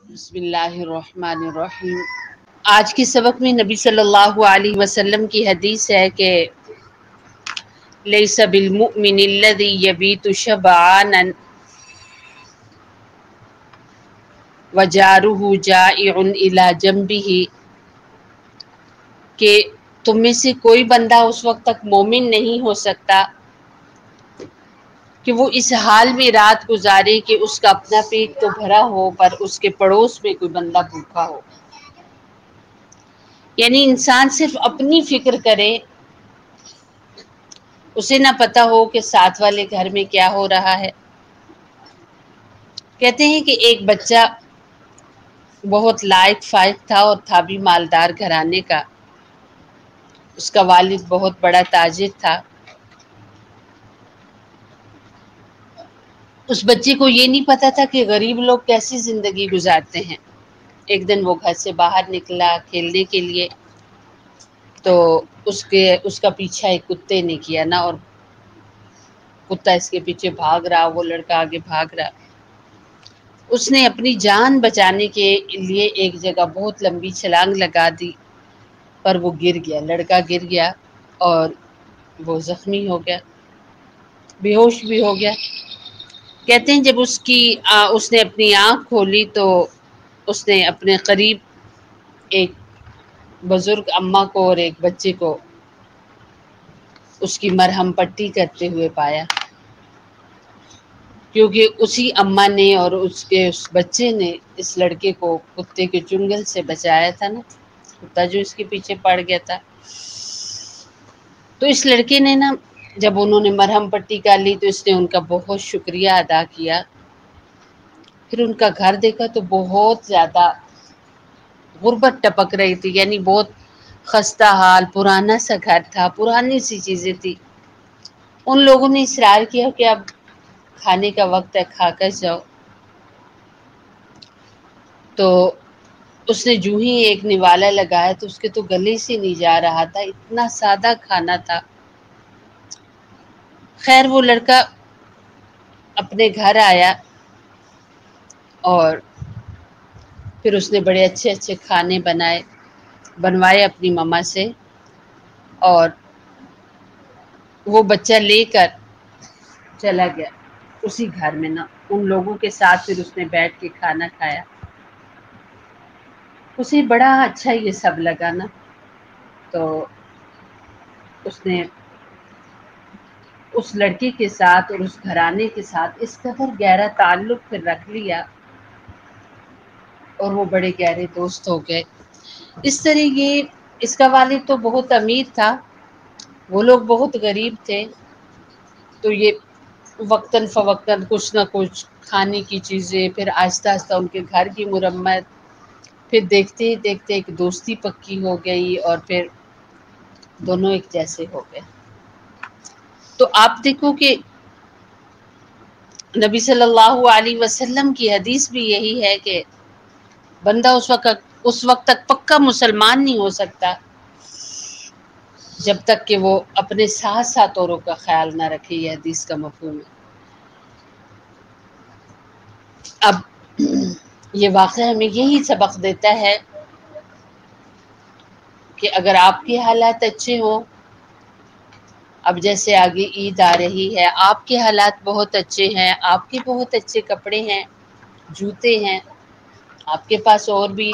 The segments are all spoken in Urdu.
بسم اللہ الرحمن الرحیم۔ آج کے سبق میں نبی صلی اللہ علیہ وسلم کی حدیث ہے کہ لیس بالمؤمن الذی یبیت شبعانا وجارہ جائع الی جنبہ، کہ تم میں سے کوئی بندہ اس وقت تک مومن نہیں ہو سکتا کہ وہ اس حال میں رات گزارے کہ اس کا اپنا پیٹ تو بھرا ہو پر اس کے پڑوس میں کوئی بندہ بھوکا ہو۔ یعنی انسان صرف اپنی فکر کرے، اسے نہ پتا ہو کہ ساتھ والے گھر میں کیا ہو رہا ہے۔ کہتے ہیں کہ ایک بچہ بہت لائق فائق تھا اور تھا بھی مالدار گھرانے کا۔ اس کا والد بہت بڑا تاجر تھا۔ اس بچے کو یہ نہیں پتا تھا کہ غریب لوگ کیسی زندگی گزارتے ہیں۔ ایک دن وہ گھر سے باہر نکلا کھیلنے کے لیے، تو اس کا پیچھا ایک کتے نے کیا نا، اور کتا اس کے پیچھے بھاگ رہا، وہ لڑکا آگے بھاگ رہا۔ اس نے اپنی جان بچانے کے لیے ایک جگہ بہت لمبی چھلانگ لگا دی، پر وہ گر گیا، لڑکا گر گیا اور وہ زخمی ہو گیا، بے ہوش بھی ہو گیا۔ کہتے ہیں جب اس نے اپنی آنکھ کھولی تو اس نے اپنے قریب ایک بزرگ اماں کو اور ایک بچے کو اس کی مرہم پٹی کرتے ہوئے پایا، کیونکہ اسی اماں نے اور اس بچے نے اس لڑکے کو کتے کے چنگل سے بچایا تھا نا، کتا جو اس کے پیچھے پڑ گیا تھا۔ تو اس لڑکے نے نا، جب انہوں نے مرہم پٹی کر لی تو اس نے ان کا بہت شکریہ ادا کیا۔ پھر ان کا گھر دیکھا تو بہت زیادہ غربت ٹپک رہی تھی، یعنی بہت خستہ حال پرانا سا گھر تھا، پرانی سی چیزیں تھی۔ ان لوگوں نے اصرار کیا کہ اب کھانے کا وقت ہے، کھا کر جاؤ۔ تو اس نے جو ہی ایک نوالا لگایا تو اس کے تو گلے سے نہیں جا رہا تھا، اتنا سادہ کھانا تھا۔ خیر وہ لڑکا اپنے گھر آیا اور پھر اس نے بڑے اچھے اچھے کھانے بنوائے اپنی ماما سے، اور وہ بچہ لے کر چلا گیا اسی گھر میں نا، ان لوگوں کے ساتھ پھر اس نے بیٹھ کے کھانا کھایا۔ اسے بڑا اچھا یہ سب لگا نا، تو اس نے اس لڑکی کے ساتھ اور اس گھرانے کے ساتھ اس قدر گہرا تعلق پھر رکھ لیا اور وہ بڑے گہرے دوست ہو گئے۔ اس طرح اس کا والد تو بہت امیر تھا، وہ لوگ بہت غریب تھے، تو یہ وقتاً فوقتاً کچھ نہ کچھ کھانے کی چیزیں، پھر آہستہ آہستہ ان کے گھر کی مرمت، پھر دیکھتے ہی دیکھتے ایک دوستی پکی ہو گئی اور پھر دونوں ایک جیسے ہو گئے۔ تو آپ دیکھو کہ نبی صلی اللہ علیہ وسلم کی حدیث بھی یہی ہے کہ بندہ اس وقت تک پکا مسلمان نہیں ہو سکتا جب تک کہ وہ اپنے ساتھ ساتھ اوروں کا خیال نہ رکھے۔ یہ حدیث کا مفہوم ہے۔ اب یہ واقعہ ہمیں یہی سبق دیتا ہے کہ اگر آپ کے حالات اچھے ہوں، اب جیسے آگے عید آ رہی ہے، آپ کے حالات بہت اچھے ہیں، آپ کے بہت اچھے کپڑے ہیں، جوتے ہیں، آپ کے پاس اور بھی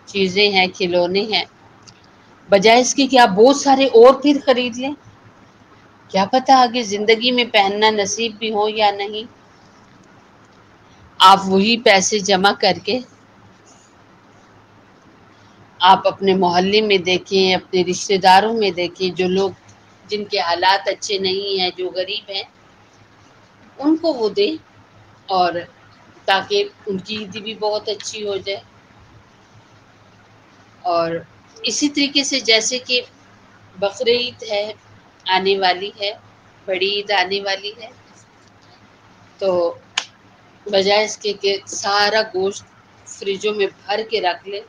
چیزیں ہیں، کھلونے ہیں، بجائے اس کی کہ آپ بہت سارے اور پھر خرید لیں، کیا پتہ آگے زندگی میں پہننا نصیب بھی ہو یا نہیں۔ آپ وہی پیسے جمع کر کے آپ اپنے محلے میں دیکھیں، اپنے رشتہ داروں میں دیکھیں، جو لوگ جن کے حالات اچھے نہیں ہیں، جو غریب ہیں، ان کو وہ دیں، اور تاکہ ان کی عید بھی بہت اچھی ہو جائے۔ اور اسی طریقے سے جیسے کہ بقرعید ہے، آنے والی ہے، بڑی عید آنے والی ہے، تو بجائے اس کے کہ سارا گوشت فریجوں میں بھر کے رکھ لیں،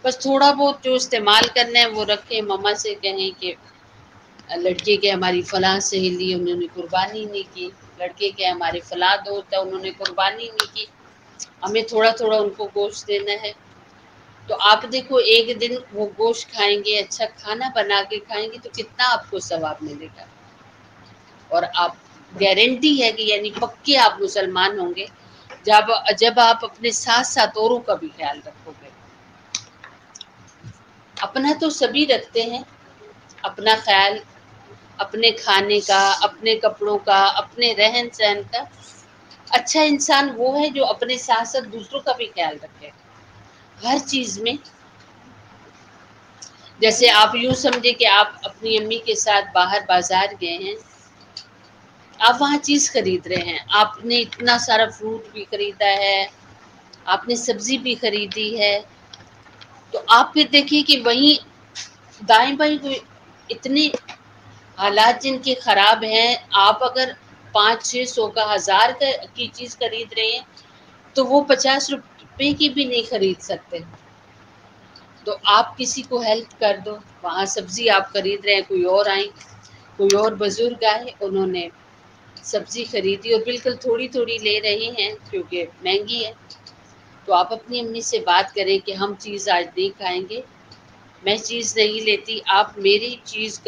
بس تھوڑا بہت جو استعمال کرنا ہے وہ رکھیں۔ ماما سے کہیں کہ لڑکے کے ہماری فلاں سہیلی انہوں نے قربانی نہیں کی، لڑکے کے ہمارے فلاں دوست ہیں انہوں نے قربانی نہیں کی، ہمیں تھوڑا تھوڑا ان کو گوشت دینا ہے. تو آپ دیکھو ایک دن وہ گوشت کھائیں گے، اچھا کھانا بنا کے کھائیں گے تو کتنا آپ کو ثواب ملے گا. اور آپ گارنٹی ہے کہ یعنی پکے آپ مسلمان ہوں گے جب آپ اپنے ساتھ ساتھ اوروں کا بھی خیال رکھو گے. اپنا تو سبھی رکھتے ہیں، اپنا خیال اپنے کھانے کا، اپنے کپڑوں کا، اپنے رہن سہن کا. اچھا انسان وہ ہے جو اپنے ساتھ ساتھ دوسروں کا بھی خیال رکھے ہر چیز میں. جیسے آپ یوں سمجھے کہ آپ اپنی امی کے ساتھ باہر بازار گئے ہیں، آپ وہاں چیز خرید رہے ہیں، آپ نے اتنا سارا فروٹ بھی خریدا ہے، آپ نے سبزی بھی خریدی ہے، تو آپ پھر دیکھیے کہ وہیں دائیں بائیں کوئی اتنے حالات جن کے خراب ہیں، آپ اگر 500-600 کا 1000 کی چیز خرید رہے ہیں تو وہ 50 روپے کی بھی نہیں خرید سکتے. تو آپ کسی کو ہیلپ کر دو. وہاں سبزی آپ خرید رہے ہیں، کوئی اور آئیں، کوئی اور بزرگ آئے، انہوں نے سبزی خریدی اور بالکل تھوڑی تھوڑی لے رہے ہیں کیونکہ مہنگی ہے. تو آپ اپنی امی سے بات کریں کہ ہم چیز آج نہیں کھائیں گے، میں چیز نہیں لیتی، آپ میری چیز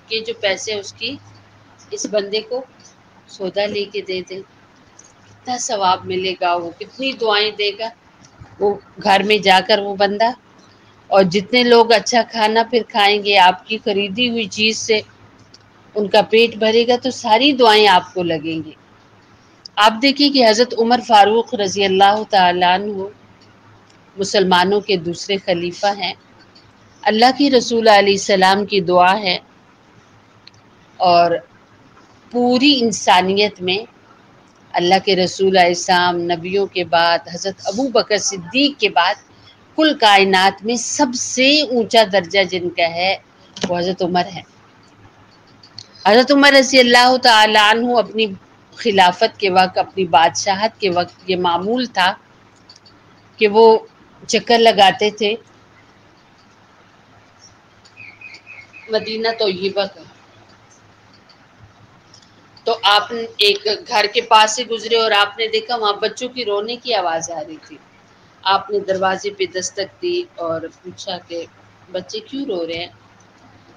کے جو پیسے اس کی اس بندے کو سودا لے کے دے دیں. کتنا ثواب ملے گا، وہ کتنی دعائیں دے گا وہ گھر میں جا کر وہ بندہ. اور جتنے لوگ اچھا کھانا پھر کھائیں گے آپ کی خریدی ہوئی چیز سے، ان کا پیٹ بھرے گا تو ساری دعائیں آپ کو لگیں گی. آپ دیکھیں کہ حضرت عمر فاروق رضی اللہ تعالیٰ عنہ مسلمانوں کے دوسرے خلیفہ ہیں. اللہ کی رسول علیہ السلام کی دعا ہے اور پوری انسانیت میں اللہ کے رسول علیہ السلام نبیوں کے بعد حضرت ابو بکر صدیق کے بعد کل کائنات میں سب سے اونچا درجہ جن کا ہے وہ حضرت عمر ہے. حضرت عمر رضی اللہ تعالیٰ عنہ اپنی خلافت کے وقت، اپنی بادشاہت کے وقت یہ معمول تھا کہ وہ چکر لگاتے تھے مدینہ طیبہ کا. تو آپ ایک گھر کے پاس سے گزرے اور آپ نے دیکھا وہاں بچوں کی رونے کی آواز آ رہی تھی. آپ نے دروازے پہ دستک دی اور پوچھا کہ بچے کیوں رو رہے ہیں؟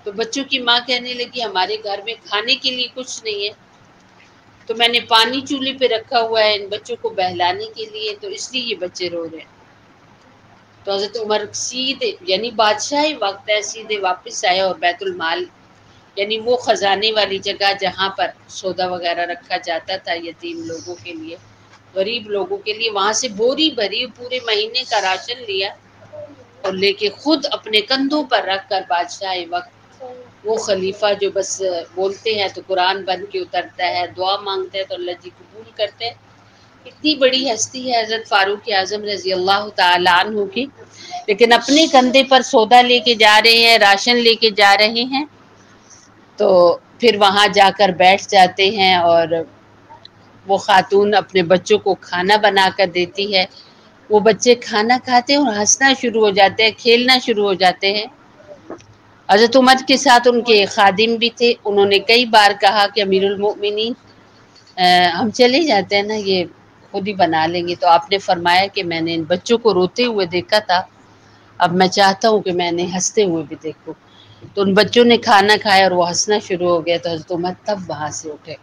تو بچوں کی ماں کہنے لگی ہمارے گھر میں کھانے کے لیے کچھ نہیں ہے، تو میں نے پانی چولہے پہ رکھا ہوا ہے ان بچوں کو بہلانے کے لیے، تو اس لیے یہ بچے رو رہے ہیں. تو حضرت عمر سیدھے یعنی بادشاہ وقت ہے سیدھے واپس آئے اور بیت المال یعنی وہ خزانے والی جگہ جہاں پر سودا وغیرہ رکھا جاتا تھا یتیم لوگوں کے لیے، غریب لوگوں کے لیے، وہاں سے بوری بھری پورے مہینے کا راشن لیا اور لے کے خود اپنے کندھوں پر رکھ کر بادشاہ وقت وہ خلیفہ جو بس بولتے ہیں تو قرآن بن کے اترتا ہے، دعا مانگتے ہیں تو اللہ جی قبول کرتے ہیں. اتنی بڑی ہستی ہے حضرت فاروق اعظم رضی اللہ تعالیٰ عنہ کی، لیکن اپنے کندھے پر سودا لے کے جا رہے ہیں، راشن لے کے جا رہے ہیں. تو پھر وہاں جا کر بیٹھ جاتے ہیں اور وہ خاتون اپنے بچوں کو کھانا بنا کر دیتی ہے. وہ بچے کھانا کھاتے ہیں اور ہنسنا شروع ہو جاتے ہیں، کھیلنا شروع ہو جاتے ہیں. حضرت عمر کے ساتھ ان کے خادم بھی تھے. انہوں نے کئی بار کہا کہ امیر المؤمنین ہم چلے جاتے ہیں نا، یہ خود ہی بنا لیں گے. تو آپ نے فرمایا کہ میں نے ان بچوں کو روتے ہوئے دیکھا تھا، اب میں چاہتا ہوں کہ میں نے ہنستے ہوئے بھی دیکھوں. تو ان بچوں نے کھانا کھایا اور وہ ہنسنا شروع ہو گیا تو حضرت عمر تب وہاں سے اٹھے.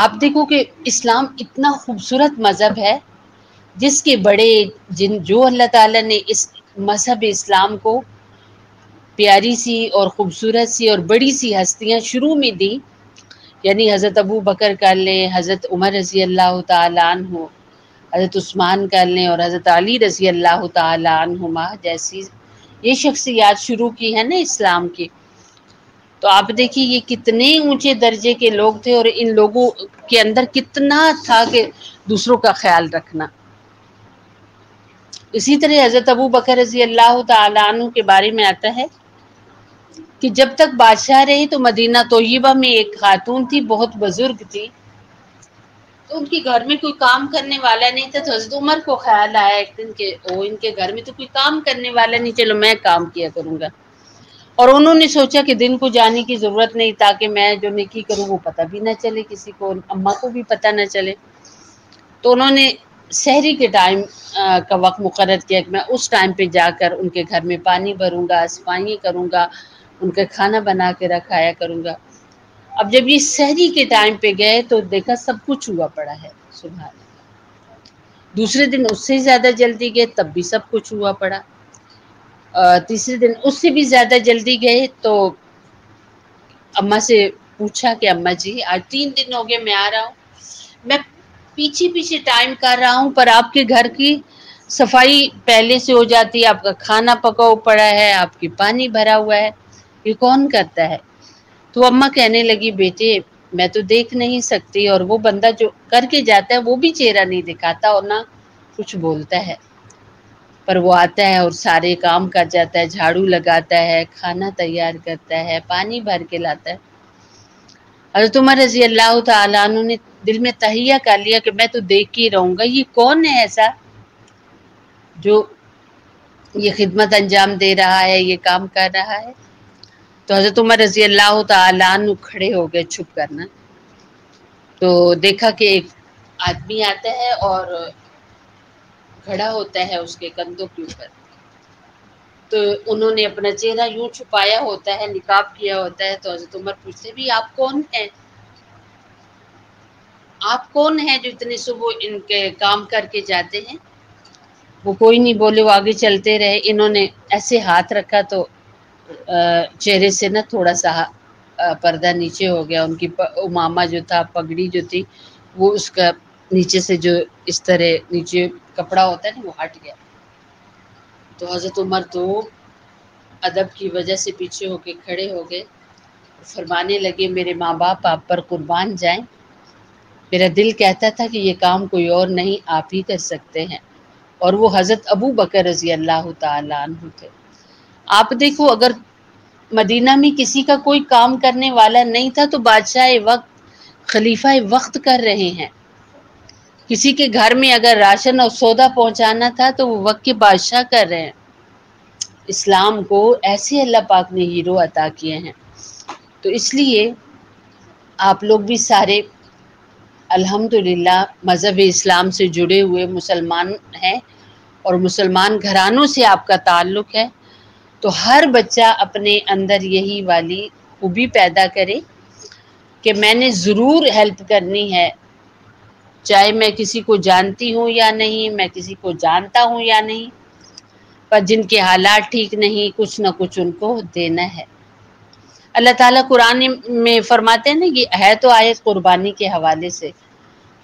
آپ دیکھو کہ اسلام اتنا خوبصورت مذہب ہے جس کے بڑے جو اللہ تعالیٰ نے اس مذہب اسلام کو پیاری سی اور خوبصورت سی اور بڑی سی ہستیاں شروع میں دی، یعنی حضرت ابو بکر کر لیں، حضرت عمر رضی اللہ تعالیٰ عنہ، حضرت عثمان کر لیں اور حضرت علی رضی اللہ تعالیٰ عنہما جیسی یہ شخصیات شروع کی ہے نا اسلام کی. تو آپ دیکھیے یہ کتنے اونچے درجے کے لوگ تھے اور ان لوگوں کے اندر کتنا تھا کہ دوسروں کا خیال رکھنا. اسی طرح حضرت ابو بکر رضی اللہ تعالیٰ عنہ کے بارے میں آتا ہے کہ جب تک بادشاہ رہے تو مدینہ طیبہ میں ایک خاتون تھی، بہت بزرگ تھی، تو ان کے گھر میں کوئی کام کرنے والا نہیں تھا. تو حضرت عمر کو خیال آیا ایک دن کہ ان کے گھر میں تو کوئی کام کرنے والا نہیں، چلو میں کام کیا کروں گا. اور انہوں نے سوچا کہ دن کو جانے کی ضرورت نہیں تاکہ میں جو نیکی کروں وہ پتہ بھی نہ چلے کسی کو، اماں کو بھی پتہ نہ چلے. تو انہوں نے سحری کے ٹائم کا وقت مقرر کیا کہ میں اس ٹائم پہ جا کر ان کے گھر میں پانی بھروں گا، صفائی کروں گا، ان کا کھانا بنا کے رکھایا کروں گا۔ اب جب یہ سحری کے ٹائم پہ گئے تو دیکھا سب کچھ ہوا پڑا ہے، سبحان اللہ۔ دوسرے دن اس سے زیادہ جلدی گئے تب بھی سب کچھ ہوا پڑا۔ تیسرے دن اس سے بھی زیادہ جلدی گئے تو اماں سے پوچھا کہ اماں جی آج 3 دن ہو گئے میں آ رہا ہوں، میں پیچھے پیچھے ٹائم کر رہا ہوں پر آپ کے گھر کی صفائی پہلے سے ہو جاتی ہے، آپ کا کھانا پکا پڑا ہے، آپ کی پانی بھرا ہوا ہے، یہ کون کرتا ہے؟ تو اماں کہنے لگی بیٹے میں تو دیکھ نہیں سکتی، اور وہ بندہ جو کر کے جاتا ہے وہ بھی چہرہ نہیں دکھاتا اور نہ کچھ بولتا ہے، پر وہ آتا ہے اور سارے کام کر جاتا ہے، جھاڑو لگاتا ہے، کھانا تیار کرتا ہے، پانی بھر کے لاتا ہے۔ حضرت عمر رضی اللہ تعالیٰ عنہ نے دل میں تہیہ کر لیا کہ میں تو دیکھ کے رہوں گا، یہ کون ہے ایسا جو یہ خدمت انجام دے رہا ہے، یہ کام کر رہا ہے۔ تو حضرت عمر رضی اللہ تعالیٰ عنہ کھڑے ہو گئے چھپ کرنا، تو دیکھا کہ ایک آدمی آتا ہے اور کھڑا ہوتا ہے اس کے کندھوں کے اوپر، تو انہوں نے اپنا چہرہ یوں چھپایا ہوتا ہے، نقاب کیا ہوتا ہے، تو حضرت عمر پوچھتے بھی آپ کون ہیں؟ آپ کون ہیں جو اتنے صبح ان کے کام کر کے جاتے ہیں؟ وہ کوئی نہیں بولے، وہ آگے چلتے رہے۔ انہوں نے ایسے ہاتھ رکھا تو چہرے سے نا تھوڑا سا پردہ نیچے ہو گیا، ان کی امامہ جو تھا، پگڑی جو تھی وہ اس کا نیچے سے جو اس طرح نیچے کپڑا ہوتا ہے نا وہ ہٹ گیا۔ تو حضرت عمر تو ادب کی وجہ سے پیچھے ہو کے کھڑے ہو گئے، فرمانے لگے میرے ماں باپ آپ پر قربان جائیں، میرا دل کہتا تھا کہ یہ کام کوئی اور نہیں آپ ہی کر سکتے ہیں، اور وہ حضرت ابو بکر رضی اللہ تعالیٰ عنہ تھے۔ آپ دیکھو اگر مدینہ میں کسی کا کوئی کام کرنے والا نہیں تھا تو بادشاہ وقت، خلیفہ وقت کر رہے ہیں۔ کسی کے گھر میں اگر راشن اور سودا پہنچانا تھا تو وہ وقت کے بادشاہ کر رہے ہیں۔ اسلام کو ایسے اللہ پاک نے ہیرو عطا کیے ہیں، تو اس لیے آپ لوگ بھی سارے الحمدللہ مذہب اسلام سے جڑے ہوئے مسلمان ہیں، اور مسلمان گھرانوں سے آپ کا تعلق ہے، تو ہر بچہ اپنے اندر یہی والی خوبی پیدا کرے کہ میں نے ضرور ہیلپ کرنی ہے، چاہے میں کسی کو جانتی ہوں یا نہیں، میں کسی کو جانتا ہوں یا نہیں، پر جن کے حالات ٹھیک نہیں کچھ نہ کچھ ان کو دینا ہے۔ اللہ تعالیٰ قرآن میں فرماتے ہیں نا، یہ ہے تو آیت قربانی کے حوالے سے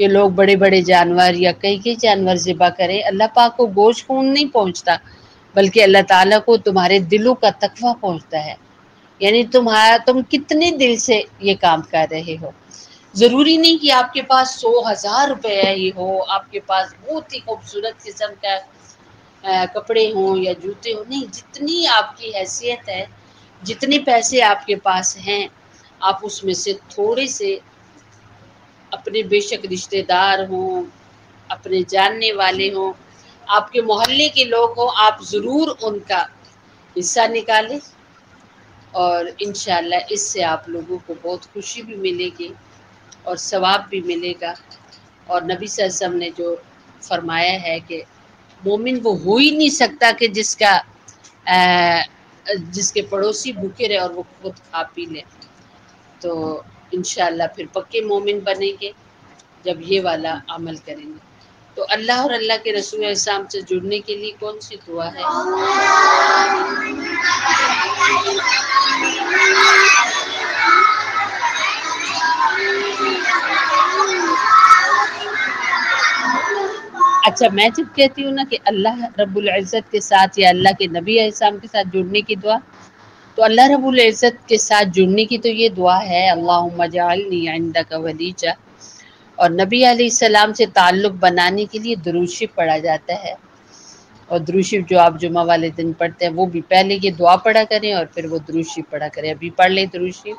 کہ لوگ بڑے بڑے جانور یا کئی جانور ذبح کریں، اللہ پاک کو گوشت خون نہیں پہنچتا، بلکہ اللہ تعالیٰ کو تمہارے دلوں کا تقویٰ پہنچتا ہے، یعنی تم کتنے دل سے یہ کام کر رہے ہو۔ ضروری نہیں کہ آپ کے پاس 100,000 روپے ہی ہو، آپ کے پاس بہت ہی خوبصورت قسم کا کپڑے ہوں یا جوتے ہوں، نہیں، جتنی آپ کی حیثیت ہے، جتنے پیسے آپ کے پاس ہیں، آپ اس میں سے تھوڑے سے اپنے بے شک رشتہ دار ہوں، اپنے جاننے والے ہوں، آپ کے محلے کے لوگ ہوں، آپ ضرور ان کا حصہ نکالیں، اور انشاءاللہ اس سے آپ لوگوں کو بہت خوشی بھی ملے گی اور ثواب بھی ملے گا۔ اور نبی صلی اللہ علیہ وسلم نے جو فرمایا ہے کہ مومن وہ ہو ہی نہیں سکتا کہ جس کے پڑوسی بھوکے رہے اور وہ خود کھا پی لے، تو انشاءاللہ پھر پکے مومن بنیں گے جب یہ والا عمل کریں گے۔ تو اللہ اور اللہ کے رسول اسلام سے جڑنے کے لیے کون سی دعا ہے؟ اچھا، میں جب کہتی ہوں نا کہ اللہ رب العزت کے ساتھ یا اللہ کے نبی علیہ السلام کے ساتھ جڑنے کی دعا، تو اللہ رب العزت کے ساتھ جڑنے کی تو یہ دعا ہے اللہم اجعلنی عندک ولیجہ، اور نبی علیہ السلام سے تعلق بنانے کے لیے درود شریف پڑھا جاتا ہے، اور درود شریف جو آپ جمعہ والے دن پڑھتے ہیں وہ بھی پہلے یہ دعا پڑھا کریں اور پھر وہ درود شریف پڑھا کریں۔ ابھی پڑھ لیں درود شریف۔